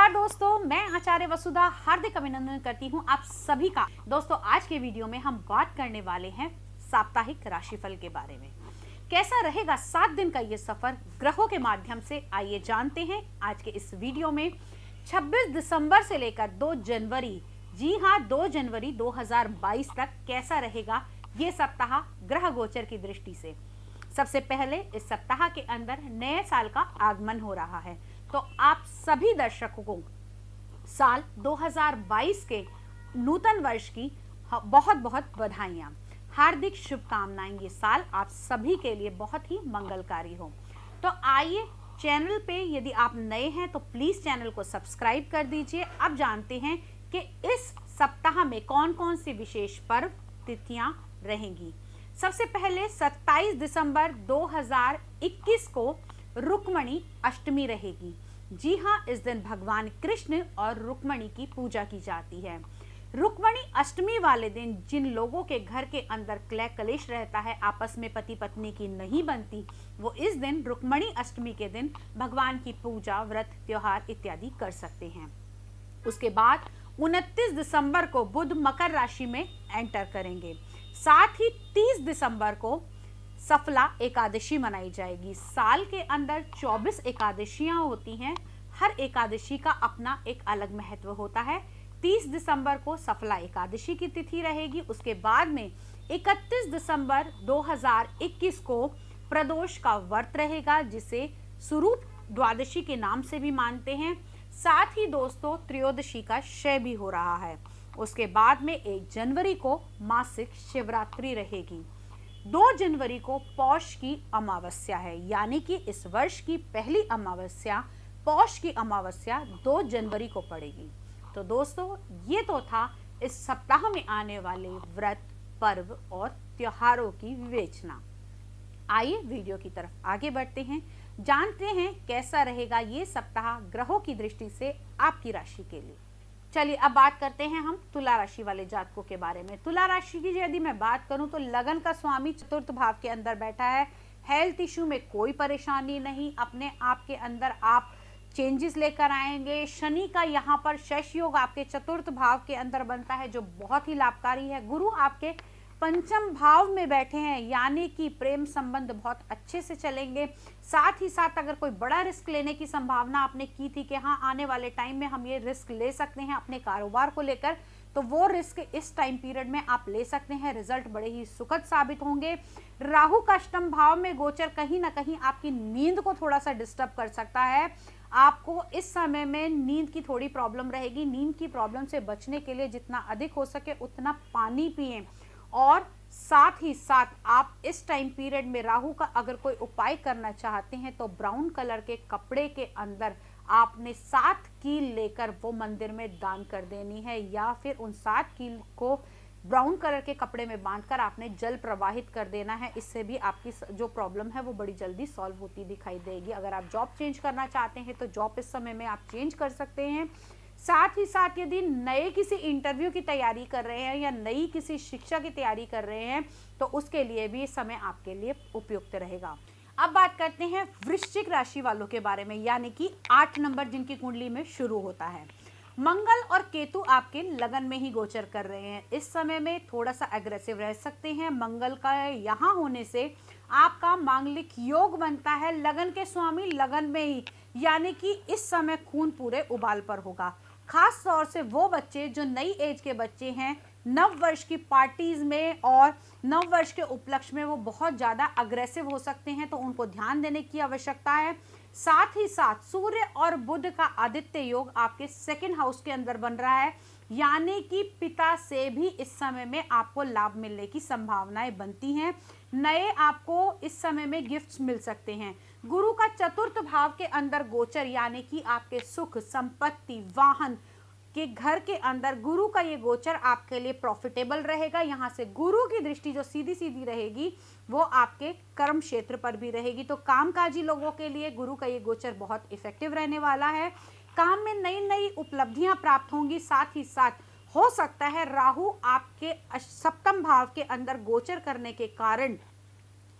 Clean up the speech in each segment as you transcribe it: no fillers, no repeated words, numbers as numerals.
नमस्कार दोस्तों, मैं आचार्य वसुधा हार्दिक अभिनंदन करती हूं आप सभी का। दोस्तों, आज के वीडियो में हम बात करने वाले हैं साप्ताहिक राशिफल के बारे में। कैसा रहेगा 7 दिन का ये सफर ग्रहों के माध्यम से, आइए जानते हैं आज के इस वीडियो में। 26 दिसंबर से लेकर 2 जनवरी, जी हाँ 2 जनवरी 2022 तक कैसा रहेगा ये सप्ताह ग्रह गोचर की दृष्टि से। सबसे पहले इस सप्ताह के अंदर नए साल का आगमन हो रहा है, तो आप सभी दर्शकों को साल 2022 के नूतन वर्ष की बहुत बहुत बधाइयाँ, हार्दिक शुभकामनाएं। ये साल आप सभी के लिए बहुत ही मंगलकारी हो। तो आइए, चैनल पे यदि आप नए हैं तो प्लीज़ चैनल को सब्सक्राइब कर दीजिए। अब जानते हैं कि इस सप्ताह में कौन कौन सी विशेष पर्व तिथियां रहेंगी। सबसे पहले 27 दिसंबर 2021 को रुक्मणी अष्टमी रहेगी। जी हाँ, इस दिन भगवान कृष्ण और रुक्मणी की पूजा की जाती है। रुक्मणी अष्टमी वाले दिन जिन लोगों के घर के अंदर क्लह कलेश रहता है, आपस में पति पत्नी की नहीं बनती, वो इस दिन रुक्मणी अष्टमी के दिन भगवान की पूजा, व्रत, त्योहार इत्यादि कर सकते हैं। उसके बाद 29 दिसंबर को बुध मकर राशि में एंटर करेंगे। साथ ही 30 दिसंबर को सफला एकादशी मनाई जाएगी। साल के अंदर 24 एकादशियां होती हैं, हर एकादशी का अपना एक अलग महत्व होता है। 30 दिसंबर को सफला एकादशी की तिथि रहेगी। उसके बाद में 31 दिसंबर 2021 को प्रदोष का व्रत रहेगा, जिसे स्वरूप द्वादशी के नाम से भी मानते हैं। साथ ही दोस्तों, त्रयोदशी का क्षय भी हो रहा है। उसके बाद में 1 जनवरी को मासिक शिवरात्रि रहेगी। 2 जनवरी को पौष की अमावस्या है, यानी कि इस वर्ष की पहली अमावस्या, पौष की अमावस्या 2 जनवरी को पड़ेगी। तो दोस्तों, ये तो था इस सप्ताह में आने वाले व्रत, पर्व और त्योहारों की विवेचना। आइए वीडियो की तरफ आगे बढ़ते हैं, जानते हैं कैसा रहेगा ये सप्ताह ग्रहों की दृष्टि से आपकी राशि के लिए। चलिए अब बात करते हैं हम तुला राशि वाले जातकों के बारे में। तुला राशि की यदि मैं बात करूं तो लगन का स्वामी चतुर्थ भाव के अंदर बैठा है। हेल्थ इशू में कोई परेशानी नहीं, अपने आप के अंदर आप चेंजेस लेकर आएंगे। शनि का यहाँ पर शश योग आपके चतुर्थ भाव के अंदर बनता है, जो बहुत ही लाभकारी है। गुरु आपके पंचम भाव में बैठे हैं, यानी कि प्रेम संबंध बहुत अच्छे से चलेंगे। साथ ही साथ अगर कोई बड़ा रिस्क लेने की संभावना आपने की थी कि हाँ आने वाले टाइम में हम ये रिस्क ले सकते हैं अपने कारोबार को लेकर, तो वो रिस्क इस टाइम पीरियड में आप ले सकते हैं। रिजल्ट बड़े ही सुखद साबित होंगे। राहु का अष्टम भाव में गोचर कहीं ना कहीं आपकी नींद को थोड़ा सा डिस्टर्ब कर सकता है। आपको इस समय में नींद की थोड़ी प्रॉब्लम रहेगी। नींद की प्रॉब्लम से बचने के लिए जितना अधिक हो सके उतना पानी पिएं, और साथ ही साथ आप इस टाइम पीरियड में राहु का अगर कोई उपाय करना चाहते हैं तो ब्राउन कलर के कपड़े के अंदर आपने 7 कील लेकर वो मंदिर में दान कर देनी है, या फिर उन 7 कील को ब्राउन कलर के कपड़े में बांधकर आपने जल प्रवाहित कर देना है। इससे भी आपकी जो प्रॉब्लम है वो बड़ी जल्दी सॉल्व होती दिखाई देगी। अगर आप जॉब चेंज करना चाहते हैं तो जॉब इस समय में आप चेंज कर सकते हैं। साथ ही साथ यदि नए किसी इंटरव्यू की तैयारी कर रहे हैं या नई किसी शिक्षा की तैयारी कर रहे हैं तो उसके लिए भी समय आपके लिए उपयुक्त रहेगा। अब बात करते हैं वृश्चिक राशि वालों के बारे में, यानी कि 8 नंबर जिनकी कुंडली में शुरू होता है। मंगल और केतु आपके लगन में ही गोचर कर रहे हैं। इस समय में थोड़ा सा एग्रेसिव रह सकते हैं। मंगल का यहाँ होने से आपका मांगलिक योग बनता है। लगन के स्वामी लगन में ही, यानी कि इस समय खून पूरे उबाल पर होगा। खास तौर से वो बच्चे जो नई एज के बच्चे हैं, नव वर्ष की पार्टीज में और नव वर्ष के उपलक्ष्य में वो बहुत ज़्यादा अग्रेसिव हो सकते हैं, तो उनको ध्यान देने की आवश्यकता है। साथ ही साथ सूर्य और बुध का आदित्य योग आपके 2nd हाउस के अंदर बन रहा है, यानी कि पिता से भी इस समय में आपको लाभ मिलने की संभावनाएं बनती हैं। नए आपको इस समय में गिफ्ट्स मिल सकते हैं। गुरु का चतुर्थ भाव के अंदर गोचर, यानी कि आपके सुख, संपत्ति, वाहन के घर के अंदर गुरु का ये गोचर आपके लिए प्रॉफिटेबल रहेगा। यहाँ से गुरु की दृष्टि जो सीधी सीधी रहेगी वो आपके कर्म क्षेत्र पर भी रहेगी, तो कामकाजी लोगों के लिए गुरु का ये गोचर बहुत इफेक्टिव रहने वाला है। काम में नई नई उपलब्धियां प्राप्त होंगी। साथ ही साथ हो सकता है राहु आपके 7म भाव के अंदर गोचर करने के कारण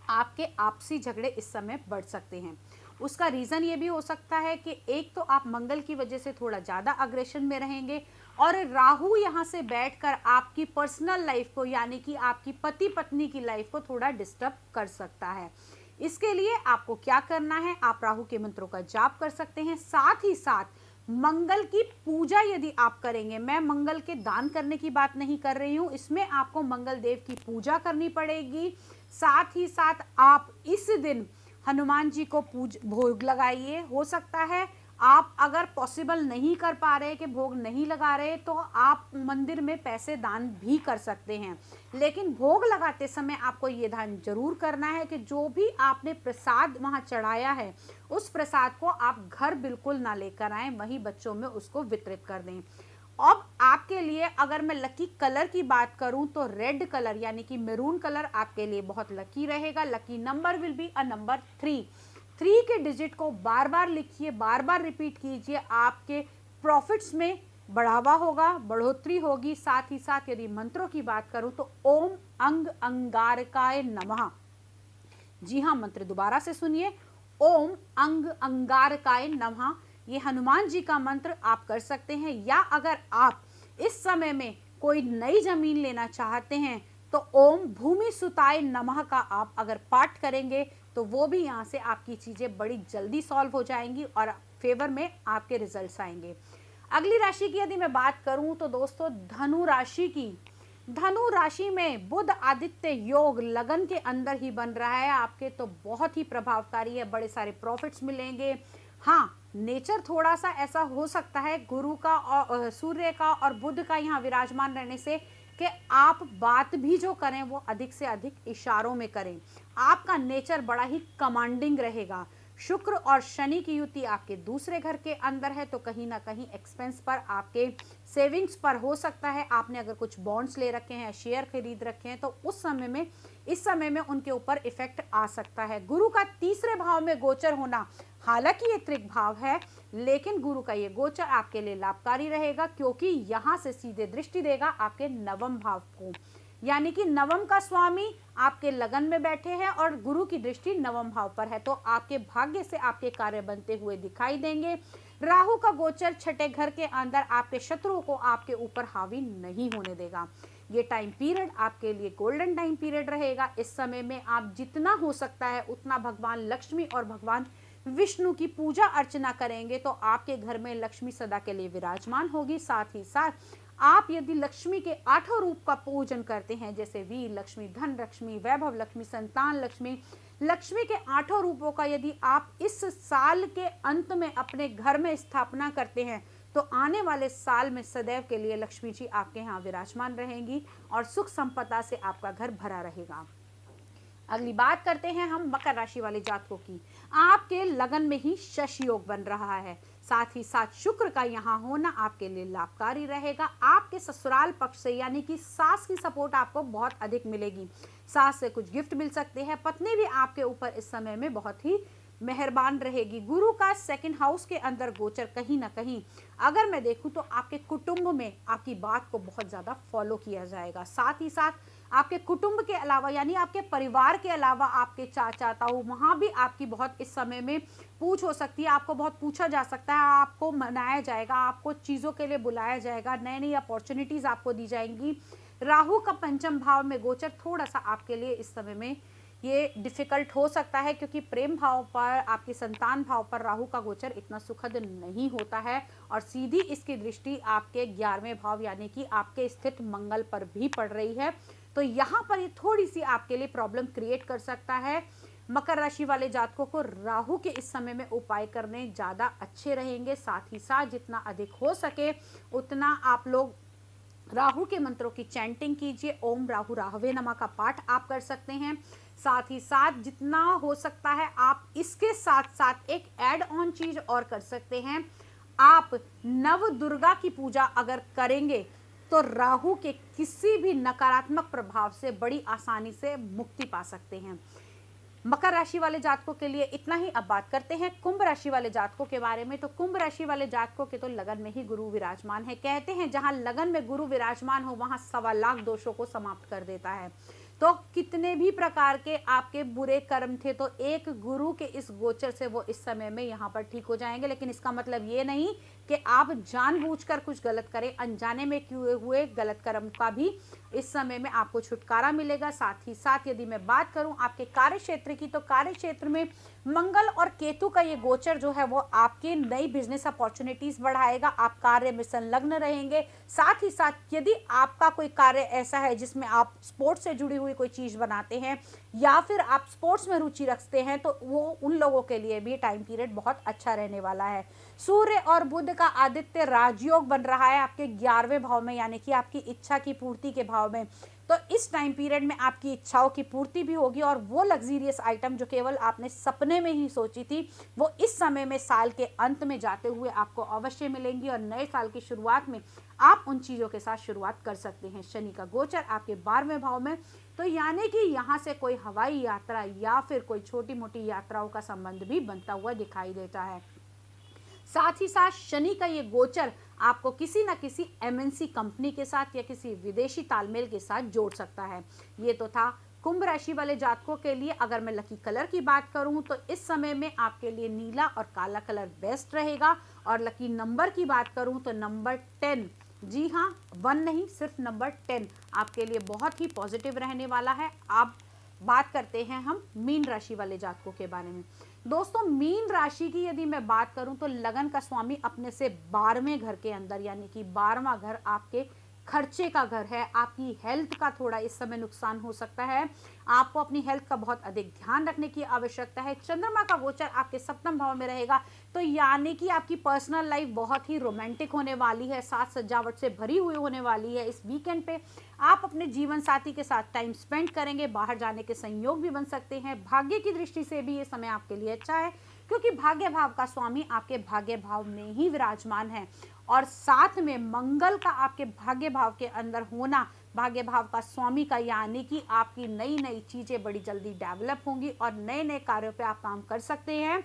आपके आपसी झगड़े इस समय बढ़ सकते हैं। उसका रीज़न ये भी हो सकता है कि एक तो आप मंगल की वजह से थोड़ा ज़्यादा अग्रेशन में रहेंगे, और राहु यहाँ से बैठकर आपकी पर्सनल लाइफ को यानी कि आपकी पति पत्नी की लाइफ को थोड़ा डिस्टर्ब कर सकता है। इसके लिए आपको क्या करना है, आप राहु के मंत्रों का जाप कर सकते हैं। साथ ही साथ मंगल की पूजा यदि आप करेंगे, मैं मंगल के दान करने की बात नहीं कर रही हूं, इसमें आपको मंगल देव की पूजा करनी पड़ेगी। साथ ही साथ आप इस दिन हनुमान जी को भोग लगाइए। हो सकता है आप अगर पॉसिबल नहीं कर पा रहे कि भोग नहीं लगा रहे, तो आप मंदिर में पैसे दान भी कर सकते हैं, लेकिन भोग लगाते समय आपको ये ध्यान जरूर करना है कि जो भी आपने प्रसाद वहां चढ़ाया है उस प्रसाद को आप घर बिल्कुल ना लेकर आए, वहीं बच्चों में उसको वितरित कर दें। अब आपके लिए अगर मैं लकी कलर की बात करूं तो रेड कलर यानी कि मैरून कलर आपके लिए बहुत लकी रहेगा। Lucky number will be a number 3। 3 के डिजिट को बार बार लिखिए, बार बार रिपीट कीजिए, आपके प्रॉफिट्स में बढ़ावा होगा, बढ़ोतरी होगी। साथ ही साथ यदि मंत्रों की बात करूं तो ओम अंग अंगारकाय नमः। जी हाँ, मंत्र दोबारा से सुनिए, ओम अंग अंगारकाय नमः। ये हनुमान जी का मंत्र आप कर सकते हैं, या अगर आप इस समय में कोई नई जमीन लेना चाहते हैं तो ओम भूमि सुताय नमः का आप अगर पाठ करेंगे तो वो भी यहाँ से आपकी चीजें बड़ी जल्दी सॉल्व हो जाएंगी और फेवर में आपके रिजल्ट्स आएंगे। अगली राशि की यदि मैं बात करूं तो दोस्तों धनु राशि की, धनु राशि में बुध आदित्य योग लगन के अंदर ही बन रहा है आपके, तो बहुत ही प्रभावकारी है, बड़े सारे प्रॉफिट्स मिलेंगे। हाँ, नेचर थोड़ा सा ऐसा हो सकता है गुरु का और सूर्य का और बुध का यहाँ विराजमान रहने से कि आप बात भी जो करें वो अधिक से अधिक इशारों में करें। आपका नेचर बड़ा ही कमांडिंग रहेगा। शुक्र और शनि की युति आपके दूसरे घर के अंदर है, तो कहीं ना कहीं एक्सपेंस पर, आपके सेविंग्स पर हो सकता है। आपने अगर कुछ बॉन्ड्स ले रखे हैं, शेयर खरीद रखे हैं, तो उस समय में, इस समय में उनके ऊपर इफेक्ट आ सकता है। गुरु का तीसरे भाव में गोचर होना, हालांकि ये त्रिक भाव है, लेकिन गुरु का ये गोचर आपके लिए लाभकारी रहेगा, क्योंकि यहाँ से सीधे दृष्टि देगा आपके नवम भाव को, यानी कि नवम का स्वामी आपके लगन में बैठे हैं और गुरु की दृष्टि नवम भाव पर है, तो आपके भाग्य से आपके कार्य बनते हुए दिखाई देंगे। राहु का गोचर छठे घर के अंदर आपके शत्रुओं को आपके ऊपर हावी नहीं होने देगा। ये टाइम पीरियड आपके लिए गोल्डन टाइम पीरियड रहेगा। इस समय में आप जितना हो सकता है उतना भगवान लक्ष्मी और भगवान विष्णु की पूजा अर्चना करेंगे तो आपके घर में लक्ष्मी सदा के लिए विराजमान होगी। साथ ही साथ आप यदि लक्ष्मी के 8 रूप का पूजन करते हैं, जैसे वीर लक्ष्मी, धन लक्ष्मी, वैभव लक्ष्मी, संतान लक्ष्मी, लक्ष्मी के 8 रूपों का यदि आप इस साल के अंत में अपने घर में स्थापना करते हैं तो आने वाले साल में सदैव के लिए लक्ष्मी जी आपके यहाँ विराजमान रहेंगी और सुख संपदा से आपका घर भरा रहेगा। अगली बात करते हैं हम मकर राशि वाले जातकों की। आपके लगन में ही शश योग बन रहा है, साथ ही साथ शुक्र का यहाँ होना आपके लिए लाभकारी रहेगा। आपके ससुराल पक्ष से यानी कि सास की सपोर्ट आपको बहुत अधिक मिलेगी, सास से कुछ गिफ्ट मिल सकते हैं। पत्नी भी आपके ऊपर इस समय में बहुत ही मेहरबान रहेगी। गुरु का सेकंड हाउस के अंदर गोचर कहीं ना कहीं अगर मैं देखूं तो आपके कुटुंब में आपकी बात को बहुत ज़्यादा फॉलो किया जाएगा। साथ ही साथ आपके कुटुंब के अलावा यानी आपके परिवार के अलावा आपके चाचा ताऊ, वहाँ भी आपकी बहुत इस समय में पूछ हो सकती है, आपको बहुत पूछा जा सकता है, आपको मनाया जाएगा, आपको चीज़ों के लिए बुलाया जाएगा, नई नई अपॉर्चुनिटीज़ आपको दी जाएंगी। राहु का पंचम भाव में गोचर थोड़ा सा आपके लिए इस समय में ये डिफिकल्ट हो सकता है, क्योंकि प्रेम भाव पर, आपके संतान भाव पर राहु का गोचर इतना सुखद नहीं होता है और सीधी इसकी दृष्टि आपके 11वें भाव यानी कि आपके स्थित मंगल पर भी पड़ रही है, तो यहाँ पर ये थोड़ी सी आपके लिए प्रॉब्लम क्रिएट कर सकता है। मकर राशि वाले जातकों को राहु के इस समय में उपाय करने ज़्यादा अच्छे रहेंगे। साथ ही साथ जितना अधिक हो सके उतना आप लोग राहु के मंत्रों की चैंटिंग कीजिए। ओम राहु राहवे नमः का पाठ आप कर सकते हैं। साथ ही साथ जितना हो सकता है आप इसके साथ साथ एक ऐड ऑन चीज और कर सकते हैं, आप नव दुर्गा की पूजा अगर करेंगे तो राहु के किसी भी नकारात्मक प्रभाव से बड़ी आसानी से मुक्ति पा सकते हैं। मकर राशि वाले जातकों के लिए इतना ही। अब बात करते हैं कुंभ राशि वाले जातकों के बारे में। तो कुंभ राशि वाले जातकों के तो लगन में ही गुरु विराजमान है। कहते हैं जहां लगन में गुरु विराजमान हो वहां 1.25 लाख दोषों को समाप्त कर देता है। तो कितने भी प्रकार के आपके बुरे कर्म थे तो एक गुरु के इस गोचर से वो इस समय में यहाँ पर ठीक हो जाएंगे। लेकिन इसका मतलब ये नहीं कि आप जानबूझकर कुछ गलत करें, अनजाने में किए हुए गलत कर्म का भी इस समय में आपको छुटकारा मिलेगा। साथ ही साथ यदि मैं बात करूं आपके कार्य क्षेत्र की, तो कार्य क्षेत्र में मंगल और केतु का ये गोचर जो है वो आपके नई बिजनेस अपॉर्चुनिटीज बढ़ाएगा, आप कार्य में संलग्न रहेंगे। साथ ही साथ यदि आपका कोई कार्य ऐसा है जिसमें आप स्पोर्ट्स से जुड़ी हुई कोई चीज बनाते हैं या फिर आप स्पोर्ट्स में रुचि रखते हैं, तो वो उन लोगों के लिए भी टाइम पीरियड बहुत अच्छा रहने वाला है। सूर्य और बुध का आदित्य राजयोग बन रहा है आपके 11वें भाव में, यानी कि आपकी इच्छा की पूर्ति के भाव में। तो इस टाइम पीरियड में आपकी इच्छाओं की पूर्ति भी होगी और वो लग्जीरियस आइटम जो केवल आपने सपने में ही सोची थी, वो इस समय में साल के अंत में जाते हुए आपको अवश्य मिलेंगी और नए साल की शुरुआत में आप उन चीज़ों के साथ शुरुआत कर सकते हैं। शनि का गोचर आपके 12वें भाव में, तो यानी कि यहाँ से कोई हवाई यात्रा या फिर कोई छोटी मोटी यात्राओं का संबंध भी बनता हुआ दिखाई देता है। साथ ही साथ शनि का ये गोचर आपको किसी न किसी एमएनसी कंपनी के साथ या किसी विदेशी तालमेल के साथ जोड़ सकता है। ये तो था कुंभ राशि वाले जातकों के लिए। अगर मैं लकी कलर की बात करूं तो इस समय में आपके लिए नीला और काला कलर बेस्ट रहेगा। और लकी नंबर की बात करूं तो नंबर 10, जी हाँ 1 नहीं, सिर्फ नंबर 10 आपके लिए बहुत ही पॉजिटिव रहने वाला है। आप बात करते हैं हम मीन राशि वाले जातकों के बारे में। दोस्तों मीन राशि की यदि मैं बात करूं तो लगन का स्वामी अपने से 12वें घर के अंदर, यानी कि 12वां घर आपके खर्चे का घर है। आपकी हेल्थ का थोड़ा इस समय नुकसान हो सकता है, आपको अपनी हेल्थ का बहुत अधिक ध्यान रखने की आवश्यकता है। चंद्रमा का गोचर आपके 7वें भाव में रहेगा, तो यानी कि आपकी पर्सनल लाइफ बहुत ही रोमांटिक होने वाली है, साज सजावट से भरी हुई होने वाली है। इस वीकेंड पे आप अपने जीवन साथी के साथ टाइम स्पेंड करेंगे, बाहर जाने के संयोग भी बन सकते हैं। भाग्य की दृष्टि से भी ये समय आपके लिए अच्छा है, क्योंकि भाग्य भाव का स्वामी आपके भाग्य भाव में ही विराजमान है और साथ में मंगल का आपके भाग्य भाव के अंदर होना, भाग्य भाव का स्वामी का, यानी कि आपकी नई नई चीजें बड़ी जल्दी डेवलप होंगी और नए नए कार्यों पे आप काम कर सकते हैं।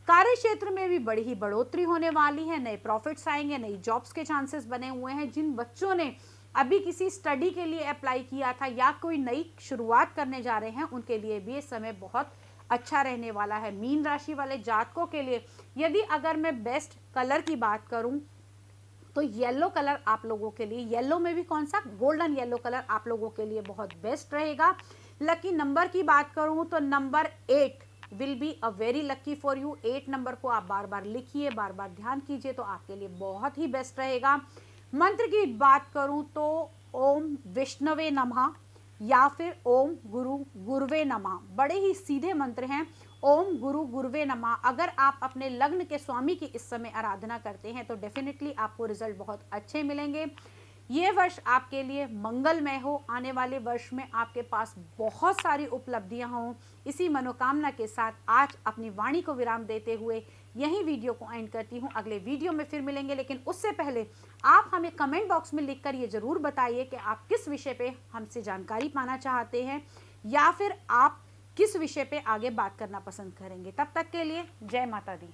कार्य क्षेत्र में भी बड़ी ही बढ़ोतरी होने वाली है, नए प्रॉफिट्स आएंगे, नई जॉब्स के चांसेस बने हुए हैं। जिन बच्चों ने अभी किसी स्टडी के लिए अप्लाई किया था या कोई नई शुरुआत करने जा रहे हैं, उनके लिए भी ये समय बहुत अच्छा रहने वाला है। मीन राशि वाले जातकों के लिए यदि अगर मैं बेस्ट कलर की बात करूं तो येलो कलर आप लोगों के लिए, येलो में भी कौन सा, गोल्डन येलो कलर आप लोगों के लिए बहुत बेस्ट रहेगा। लकी नंबर की बात करूं तो number 8 will be a very lucky for you. 8 number को आप बार बार लिखिए, बार बार ध्यान कीजिए, तो आपके लिए बहुत ही बेस्ट रहेगा। मंत्र की बात करूं तो ओम विष्णवे नमः या फिर ओम गुरु गुरुवे नमः, बड़े ही सीधे मंत्र हैं। ओम गुरु गुरुवे नमः अगर आप अपने लग्न के स्वामी की इस समय आराधना करते हैं तो डेफिनेटली आपको रिजल्ट बहुत अच्छे मिलेंगे। ये वर्ष आपके लिए मंगलमय हो, आने वाले वर्ष में आपके पास बहुत सारी उपलब्धियां हों, इसी मनोकामना के साथ आज अपनी वाणी को विराम देते हुए यही वीडियो को एंड करती हूँ। अगले वीडियो में फिर मिलेंगे, लेकिन उससे पहले आप हमें कमेंट बॉक्स में लिखकर ये जरूर बताइए कि आप किस विषय पे हमसे जानकारी पाना चाहते हैं या फिर आप किस विषय पे आगे बात करना पसंद करेंगे। तब तक के लिए जय माता दी।